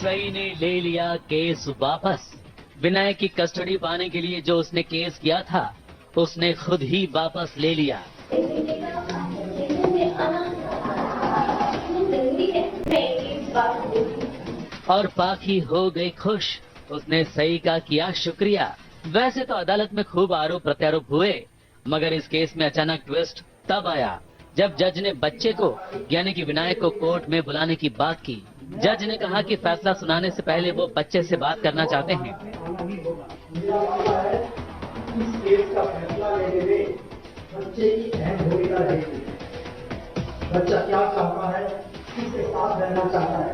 सई ने ले लिया केस वापस। विनायक की कस्टडी पाने के लिए जो उसने केस किया था उसने खुद ही वापस ले लिया। और पाखी हो गई खुश, उसने सई का किया शुक्रिया। वैसे तो अदालत में खूब आरोप प्रत्यारोप हुए, मगर इस केस में अचानक ट्विस्ट तब आया जब जज ने बच्चे को यानी कि विनायक को कोर्ट में बुलाने की बात की। जज ने कहा कि फैसला सुनाने से पहले वो बच्चे से बात करना चाहते हैं। इस केस का फैसला लेने में बच्चे की अहम भूमिका रहेगी। बच्चा क्या चाहता है, किसके साथ रहना चाहता है,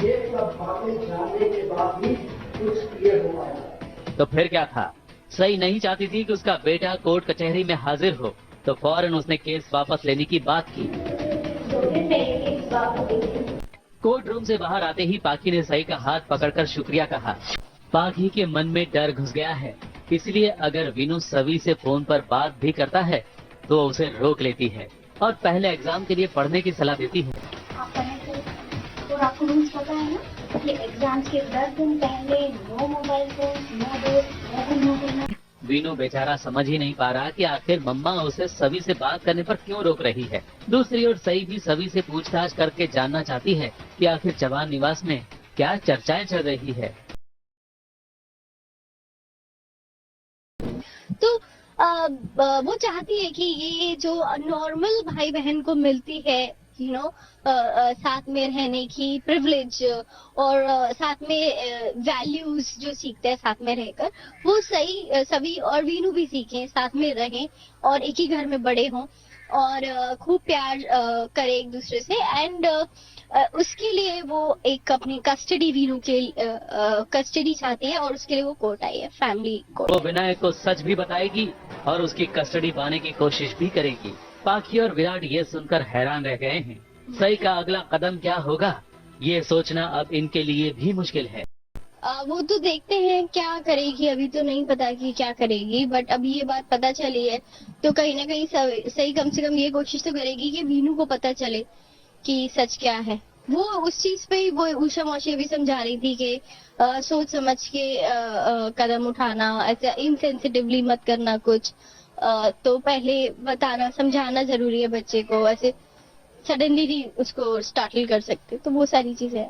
ये सब बातें जानने के बाद ही कुछ क्लियर हो पाएगा। तो फिर क्या था? सई नहीं चाहती थी कि उसका बेटा कोर्ट कचहरी में हाजिर हो, तो फौरन उसने केस वापस लेने की बात की। कोर्ट रूम से बाहर आते ही पाखी ने सई का हाथ पकड़कर शुक्रिया कहा। पाखी के मन में डर घुस गया है, इसलिए अगर वीनू सवी से फोन पर बात भी करता है तो उसे रोक लेती है और पहले एग्जाम के लिए पढ़ने की सलाह देती है। और आपको रूल्स पता है ना कि एग्जाम के 10 दिन पहले नो मोबाइल फोन, नो दोस्त, नो करना। वीनू बेचारा समझ ही नहीं पा रहा कि आखिर मम्मा उसे सवी से बात करने पर क्यों रोक रही है। दूसरी ओर सई भी सवी से पूछताछ करके जानना चाहती है कि आखिर जवान निवास में क्या चर्चाएं चल रही है। तो वो चाहती है कि ये जो नॉर्मल भाई बहन को मिलती है साथ में रहने की प्रिविलेज और साथ में वैल्यूज जो सीखते हैं साथ में रहकर, वो सभी और वीनू भी सीखें, साथ में रहें और एक ही घर में बड़े हों और खूब प्यार करें एक दूसरे से। एंड उसके लिए वो एक अपनी कस्टडी वीनू के कस्टडी चाहती है और उसके लिए वो कोर्ट आई है, फैमिली कोर्ट। वो विनायक को सच भी बताएगी और उसकी कस्टडी पाने की कोशिश भी करेगी। पाखी और विराट ये सुनकर हैरान रह गए हैं। सई का अगला कदम क्या होगा, ये सोचना अब इनके लिए भी मुश्किल है। वो तो देखते हैं क्या करेगी, अभी तो नहीं पता कि क्या करेगी, बट अभी ये बात पता चली है तो कहीं ना कहीं सही कम से कम ये कोशिश तो करेगी कि वीनू को पता चले कि सच क्या है। वो उस चीज पे वो उषा मौसी भी समझा रही थी कि सोच समझ के कदम उठाना, ऐसा इनसेंसिटिवली मत करना कुछ, तो पहले बताना समझाना जरूरी है बच्चे को, ऐसे सडनली नहीं उसको स्टार्टल कर सकते, तो वो सारी चीजें हैं।